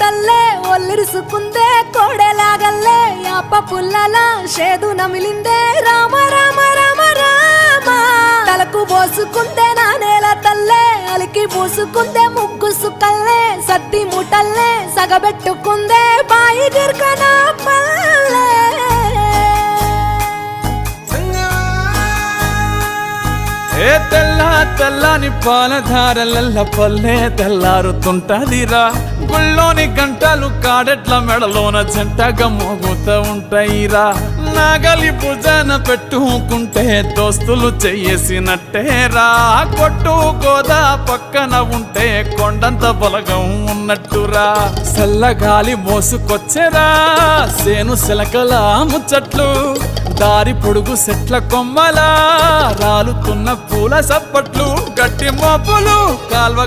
తల్లే ఒల్లిరుసుకుందే కోడెలాగల్లే యాప పుల్లల షేదు నమిలిందే రామ రామ రామ రామ తలకు పోసుకుందే నా నేల తల్లే అలికి పూసుకుందే ముగ్గు సుక్కల్లే సత్తి మూటల్లే సగబెట్టుకుందే బాయి గిర్కనా పల్లె ఏ తెల్ల తెల్లని పాలధారలల్ల పల్లె తెల్లారుతుంటదిరా గుళ్ళోని గంటలు కాడెట్ల మెడలోన జంటగా మోగుతూ ఉంటాయిరా నాగలి భుజాన పెట్టుకుంటే దోస్తులు చెయ్యేసినట్టేరా కొట్టు గోదా పక్కన ఉంటే కొండంత బలగం ఉన్నట్టురా చల్లగాలి మోసుకొచ్చెరా సేను శిలకల ముచ్చట్లు దారి పొడుగు సెట్ల కొమ్మలా రాలుతున్న పూల సప్పట్లు గట్టి మోపులు కాల్వ